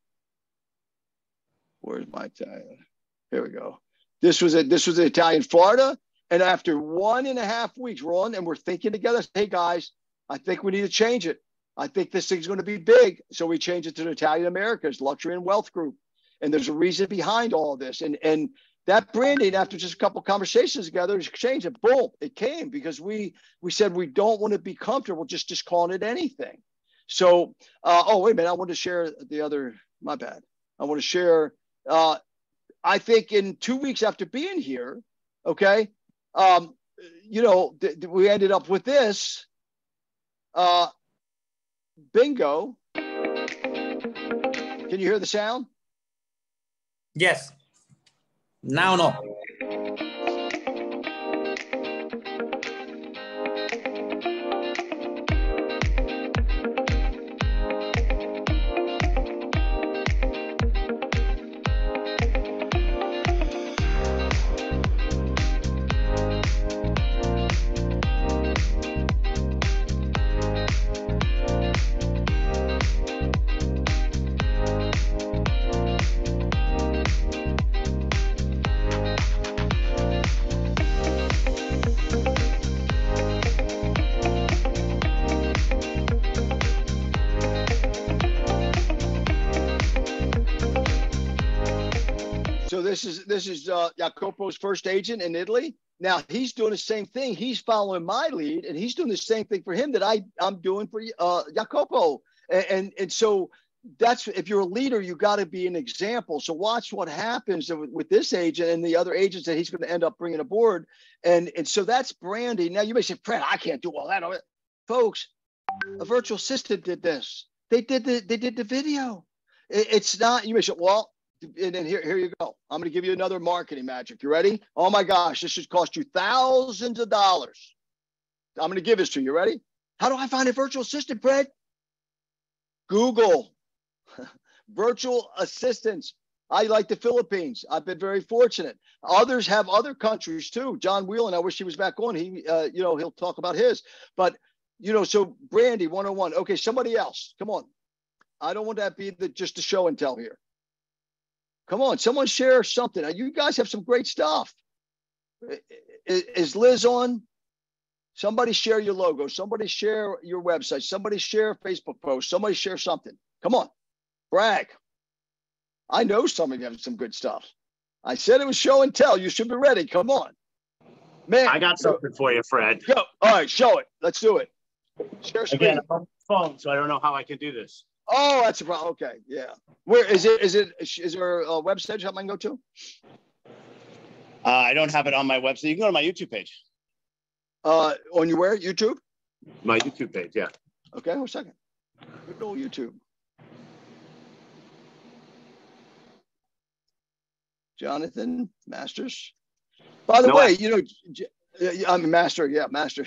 Where's my Italian? Here we go. This was Italian Florida. And after 1.5 weeks, we're on and we're thinking together, hey guys, I think we need to change it. I think this thing's going to be big. So we changed it to the Italian Americas Luxury and Wealth Group. And there's a reason behind all of this. And that branding, after just a couple conversations together, exchange it, boom, it came because we said we don't want to be comfortable just calling it anything. So, wait a minute, I want to share the other, my bad. I want to share, I think in 2 weeks after being here, okay, we ended up with this, bingo. Can you hear the sound?
Yes. Now, no.
This is Jacopo's first agent in Italy. Now he's doing the same thing. He's following my lead, and he's doing the same thing for him that I'm doing for Jacopo. And so that's, if you're a leader, you got to be an example. So watch what happens with this agent and the other agents that he's going to end up bringing aboard. And so that's branding. Now you may say, Fred, I can't do all that. Folks, a virtual assistant did this. They did the video. It's not, you may say, well, and then here you go. I'm going to give you another marketing magic. You ready? Oh my gosh, this should cost you thousands of dollars. I'm going to give this to you. Ready? How do I find a virtual assistant, Fred? Google. Virtual assistants. I like the Philippines. I've been very fortunate. Others have other countries too. John Whelan, I wish he was back on. He'll talk about his. But, so Brandy 101. Okay, somebody else. Come on. I don't want that to be just the show and tell here. Come on, someone share something. You guys have some great stuff. Is Liz on? Somebody share your logo. Somebody share your website. Somebody share a Facebook post. Somebody share something. Come on, brag. I know some of you have some good stuff. I said it was show and tell. You should be ready. Come on. Man.
I got something for you, Fred.
Go. All right, show it. Let's do it. Share screen.
Again, I'm on the phone, so I don't know how I can do this.
Oh, that's a problem. Okay, yeah. Where is it? Is there a website I can go to?
I don't have it on my website. You can go to my YouTube page.
On your where? YouTube?
My YouTube page, yeah.
Okay, hold a second. Good old YouTube. Jonathan Masters. By the way, you know, I'm a master. Yeah, master.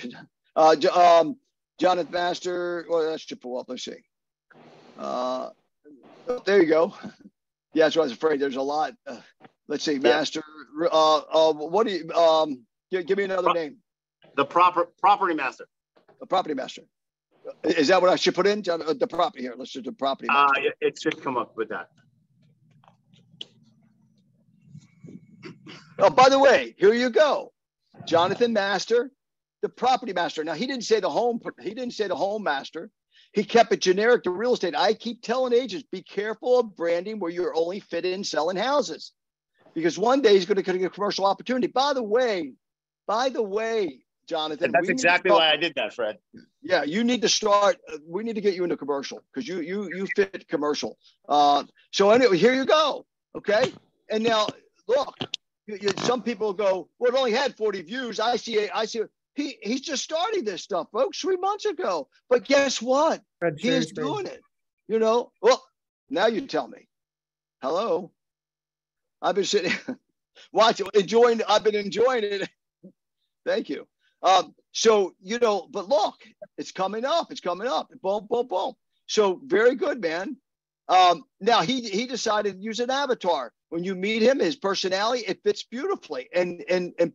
Jonathan Master. Well, that should pull up. Let's see. There you go. Yeah, that's what I was afraid. There's a lot. Let's see, Master. What do you? Give me another name.
The Property Master.
The Property Master. Is that what I should put in? The property here. Let's do the Property Master.
It should come up with that.
Oh, by the way, here you go. Jonathan Master, the Property Master. Now he didn't say the home. He didn't say the home master. He kept it generic to real estate. I keep telling agents, be careful of branding where you're only fit in selling houses, because one day he's going to get a commercial opportunity. By the way, Jonathan,
and that's exactly why I did that, Fred.
Yeah, you need to start. We need to get you into commercial because you fit commercial. So anyway, here you go. Okay, and now look. Some people go, well, it only had 40 views. I see. He's just starting this stuff, folks, 3 months ago. But guess what? He is doing it. You know. Well, now you tell me. Hello. I've been sitting, watching, enjoying. I've been enjoying it. Thank you. So you know, but look, it's coming up. It's coming up. Boom, boom, boom. So very good, man. Now he decided to use an avatar. When you meet him, his personality, it fits beautifully. And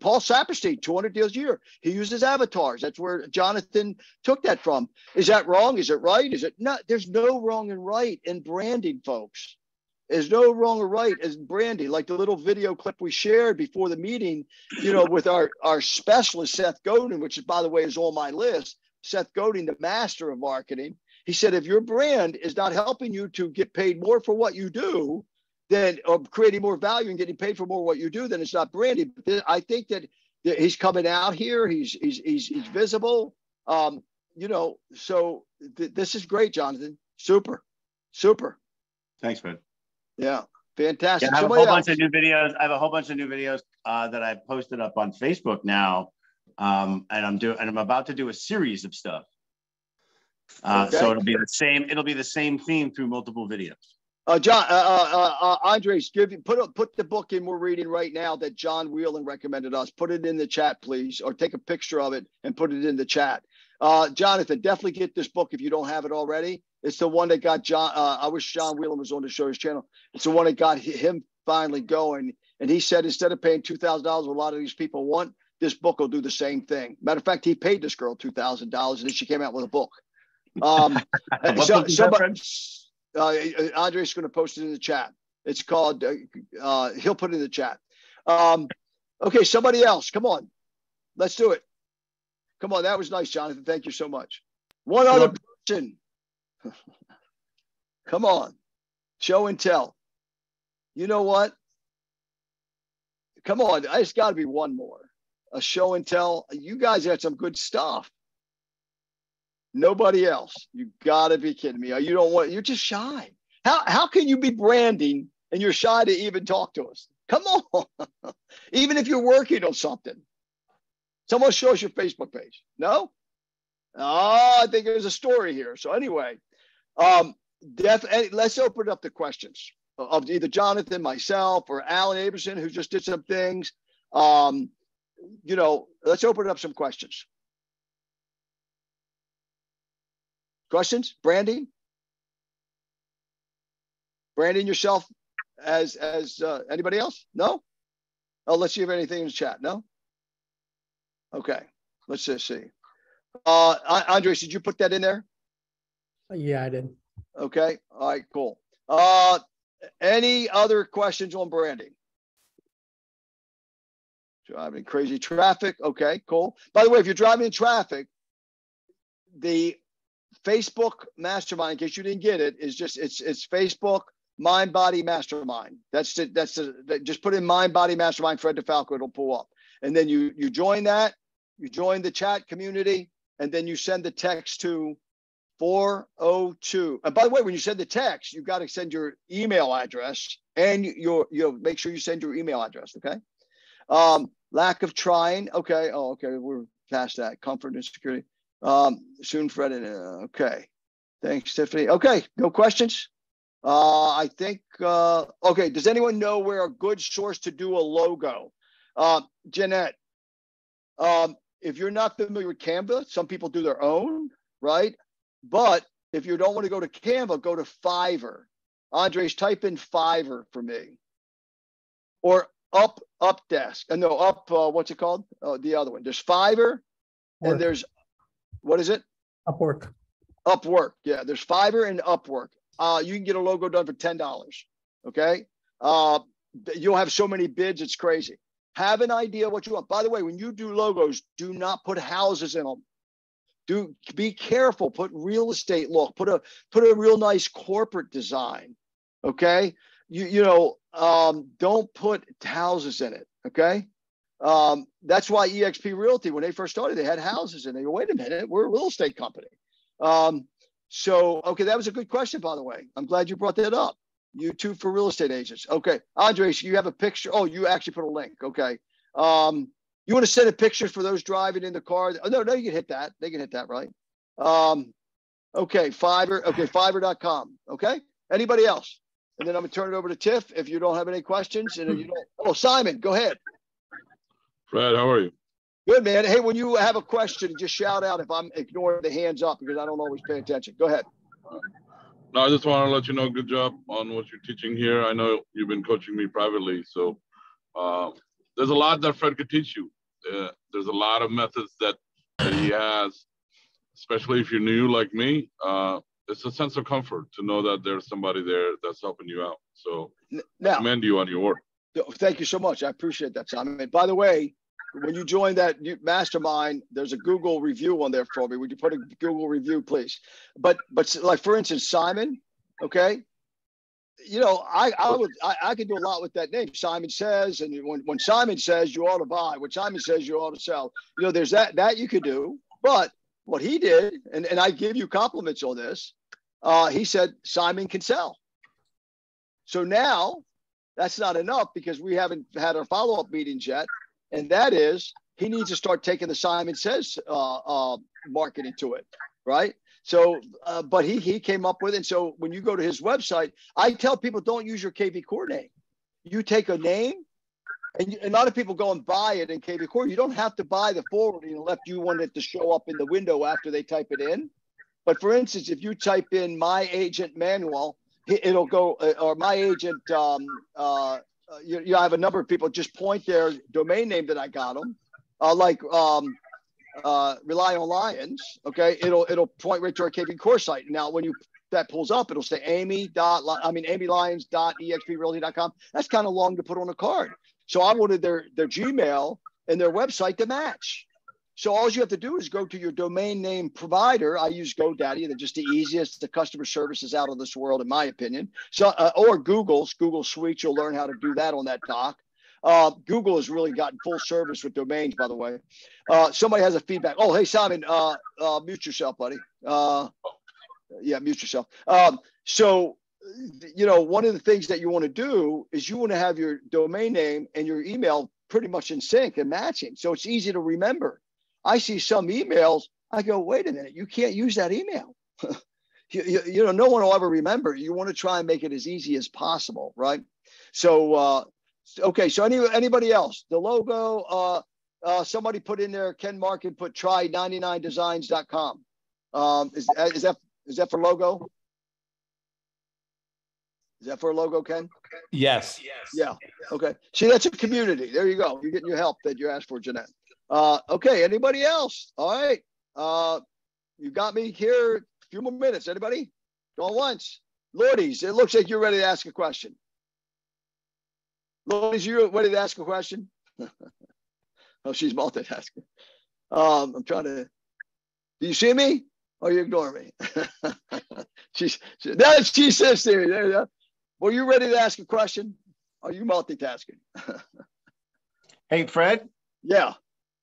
Paul Saperstein, 200 deals a year, he uses avatars. That's where Jonathan took that from. Is that wrong? Is it right? Is it not? There's no wrong and right in branding, folks. There's no wrong or right as branding. Like the little video clip we shared before the meeting, you know, with our specialist, Seth Godin, which is, by the way, is on my list. Seth Godin, the master of marketing. He said, if your brand is not helping you to get paid more for what you do, then or creating more value and getting paid for more what you do, then it's not branding. I think that he's coming out here. He's visible. You know, so this is great, Jonathan. Super.
Thanks, Fred.
Yeah, fantastic.
Yeah, I have a whole bunch of new videos. I have a whole bunch of new videos that I posted up on Facebook now, and I'm about to do a series of stuff. Okay. So it'll be the same theme through multiple videos.
John, Andres, put the book in we're reading right now that John Whelan recommended us. Put it in the chat, please, or take a picture of it and put it in the chat. Jonathan, definitely get this book if you don't have it already. It's the one that got John. I wish John Whelan was on to show his channel. It's the one that got him finally going. And he said instead of paying $2,000, what a lot of these people want, this book will do the same thing. Matter of fact, he paid this girl $2,000, and then she came out with a book. Andre's going to post it in the chat. It's called, he'll put it in the chat. Okay, somebody else. Come on. Let's do it. Come on. That was nice, Jonathan. Thank you so much. One other person. Come on. Show and tell. You know what? Come on. It's got to be one more. A show and tell. You guys had some good stuff. Nobody else. You gotta be kidding me. You don't want, you're just shy. How can you be branding and you're shy to even talk to us? Come on. Even if you're working on something. Someone shows your Facebook page. No? Oh, I think there's a story here. So anyway, let's open up the questions of either Jonathan, myself, or Alan Aberson, who just did some things. You know, let's open up some questions. Questions? Branding yourself as anybody else? No? Oh, let's see if anything in the chat. No? Okay. Let's just see. Andres, did you put that in there?
Yeah, I did.
Okay. All right, cool. Any other questions on branding? Driving crazy traffic. Okay, cool. By the way, if you're driving in traffic, the Facebook Mastermind, in case you didn't get it, is just it's Facebook Mind Body Mastermind. That's it. Just put in Mind Body Mastermind Fred DeFalco, it'll pull up. And then you join that, you join the chat community, and then you send the text to 402. And by the way, when you send the text, you got to send your email address, and you'll make sure you send your email address. Okay. Lack of trying. Okay. Oh, okay. We're past that. Comfort and security. Soon, Fred. Okay. Thanks, Tiffany. Okay. No questions. I think. Okay. Does anyone know where a good source to do a logo? Jeanette. If you're not familiar with Canva, some people do their own, right? But if you don't want to go to Canva, go to Fiverr. Andres, type in Fiverr for me. Or Updesk. No, what's it called? The other one. There's Fiverr, and there's, what is it?
Upwork.
Upwork. Yeah, there's Fiverr and Upwork. You can get a logo done for $10. Okay. You'll have so many bids, it's crazy. Have an idea what you want. By the way, when you do logos, do not put houses in them. Be careful. Put real estate look. Put a real nice corporate design. Okay. Don't put houses in it. Okay. That's why eXp Realty, when they first started, they had houses in it. They go, wait a minute, we're a real estate company. Okay, that was a good question, by the way. I'm glad you brought that up. YouTube for real estate agents. Okay. Andres, you have a picture. Oh, you actually put a link. Okay. You want to send a picture for those driving in the car? Oh, no, you can hit that. They can hit that, right? Okay. Fiverr. Okay. Fiverr.com. Okay. Anybody else? And then I'm going to turn it over to Tiff if you don't have any questions. And if you don't, oh, Simon, go ahead.
Fred, how are you?
Good, man. Hey, when you have a question, just shout out if I'm ignoring the hands up because I don't always pay attention. Go ahead.
No, I just want to let you know, good job on what you're teaching here. I know you've been coaching me privately. So there's a lot that Fred could teach you. There's a lot of methods that he has, especially if you're new like me. It's a sense of comfort to know that there's somebody there that's helping you out. So I commend you on your work.
Thank you so much. I appreciate that, Simon. By the way, when you join that mastermind, there's a Google review on there for me. Would you put a Google review, please? But like, for instance, Simon, okay, I could do a lot with that name. Simon Says, and when Simon says, you ought to buy. When Simon says, you ought to sell. There's that you could do. But what he did, and I give you compliments on this, he said, Simon can sell. So now that's not enough because we haven't had our follow-up meetings yet. And that is, he needs to start taking the Simon Says marketing to it, right? So, but he came up with it. And so when you go to his website, I tell people don't use your KV Core name. You take a name, and a lot of people go and buy it in KV Core. You don't have to buy the forwarding unless you want it to show up in the window after they type it in. But for instance, if you type in My Agent Manual, it'll go, or My Agent, you have a number of people just point their domain name that I got them, Rely on Lions. Okay, it'll point right to our KV Core site. Now, when that pulls up, it'll say amylions.exprealty.com. That's kind of long to put on a card. So I wanted their Gmail and their website to match. So all you have to do is go to your domain name provider. I use GoDaddy. They're just the easiest. The customer service is out of this world, in my opinion. So, or Google Suite. You'll learn how to do that on that doc. Google has really gotten full service with domains, by the way. Somebody has a feedback. Oh, hey, Simon, mute yourself, buddy. Yeah, mute yourself. So, one of the things that you want to do is you want to have your domain name and your email pretty much in sync and matching. So it's easy to remember. I see some emails, I go, wait a minute, you can't use that email. No one will ever remember. You want to try and make it as easy as possible, right? So, okay, so anybody else? The logo, somebody put in there, Ken Markin put try99designs.com. Is that for logo? Is that for a logo, Ken?
Yes.
Yeah. Okay. See, that's a community. There you go. You're getting your help that you asked for, Jeanette. Okay. Anybody else? All right. You got me here. A few more minutes. Anybody? Going once. Lourdes, it looks like you're ready to ask a question. Lourdes, you ready to ask a question? Oh, she's multitasking. I'm trying to. Do you see me? Or you ignore me? she says to me, there you go. Were you ready to ask a question? Are you multitasking?
Hey, Fred.
Yeah.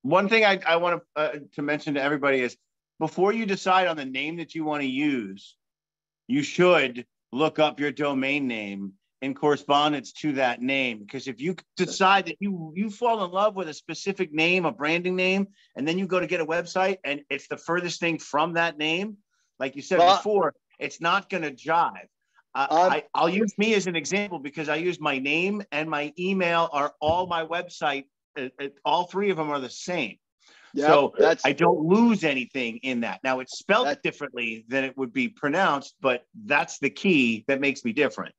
One thing I want to mention to everybody is before you decide on the name that you want to use, you should look up your domain name in correspondence to that name. Because if you decide that you fall in love with a specific name, a branding name, and then you go to get a website and it's the furthest thing from that name, like you said before, it's not going to jive. I'll use me as an example because I use my name and my email are all my website. All three of them are the same. Yep, so I don't lose anything in that. Now it's spelled differently than it would be pronounced, but that's the key that makes me different.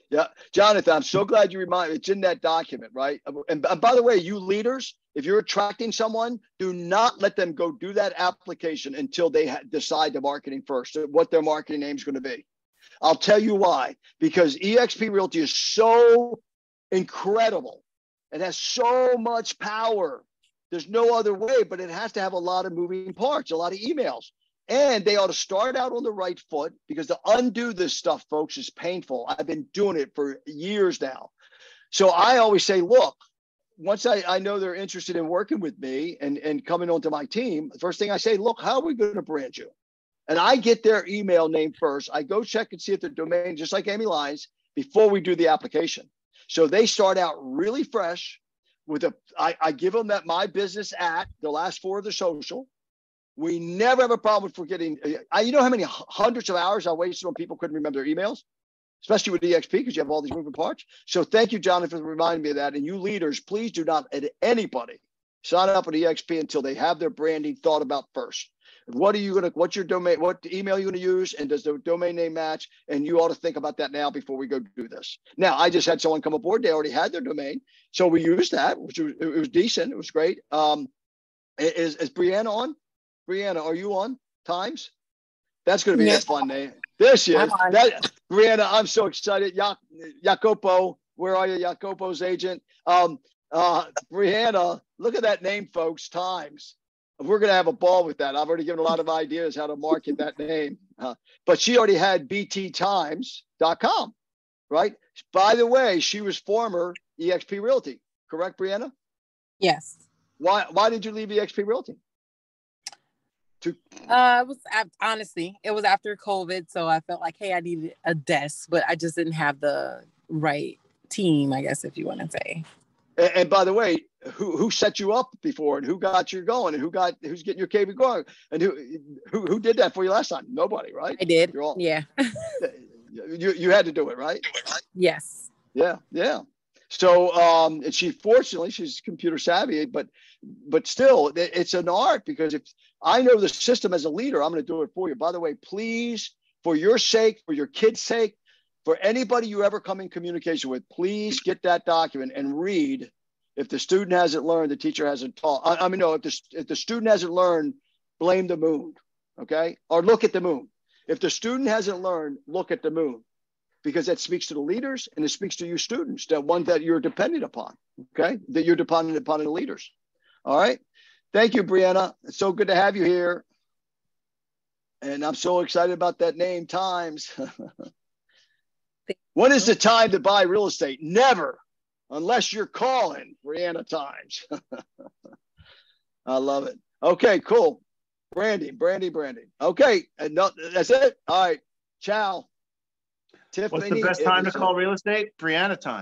Yeah, Jonathan, I'm so glad you reminded me. It's in that document, right? And by the way, you leaders, if you're attracting someone, do not let them go do that application until they decide the marketing first, what their marketing name is going to be. I'll tell you why. Because eXp Realty is so incredible. It has so much power. There's no other way, but it has to have a lot of moving parts, a lot of emails. And they ought to start out on the right foot because to undo this stuff, folks, is painful. I've been doing it for years now. So I always say, look, once I know they're interested in working with me and coming onto my team, the first thing I say, look, how are we going to brand you? And I get their email name first. I go check and see if their domain, just like Amy Lyons, before we do the application. So they start out really fresh with I give them that my business at the last four of the social. We never have a problem with forgetting. You know how many hundreds of hours I wasted on people couldn't remember their emails, especially with EXP because you have all these moving parts. So thank you, Jonathan, for reminding me of that. And you leaders, please do not let anybody sign up with EXP until they have their branding thought about first. What's your domain, what email you're going to use, and does the domain name match? And you ought to think about that now before we go do this. Now, I just had someone come aboard. They already had their domain. So we used that, which was decent. It was great. Is Brianna on? Brianna, are you on Times? That's going to be a fun name. There she is. Brianna, I'm so excited. Jacopo, where are you? Jacopo's agent. Brianna, look at that name, folks, Times. We're going to have a ball with that. I've already given a lot of ideas how to market that name. But she already had bttimes.com, right? By the way, she was former eXp Realty, correct, Brianna?
Yes.
Why did you leave eXp Realty?
Honestly, it was after COVID. So I felt like, hey, I needed a desk, but I just didn't have the right team, I guess, if you want to say.
And by the way, who set you up before, and who got you going, and who's getting your KB going, and who did that for you last time? Nobody, right?
I did. Yeah.
you had to do it, right?
Yes.
Yeah. So and she's computer savvy, but still, it's an art because if I know the system as a leader, I'm going to do it for you. By the way, please, for your sake, for your kids' sake, for anybody you ever come in communication with, please get that document and read. If the student hasn't learned, the teacher hasn't taught. If the student hasn't learned, blame the moon, okay? Or look at the moon. If the student hasn't learned, look at the moon, because that speaks to the leaders and it speaks to you students, that one that you're dependent upon, okay? That you're dependent upon the leaders. All right? Thank you, Brianna. It's so good to have you here. And I'm so excited about that name, Times. When is the time to buy real estate? Never, unless you're calling Brianna Times. I love it. Okay, cool. Branding. Okay, that's it. All right, ciao. Tiffany,
what's the best time to call real estate? Brianna time.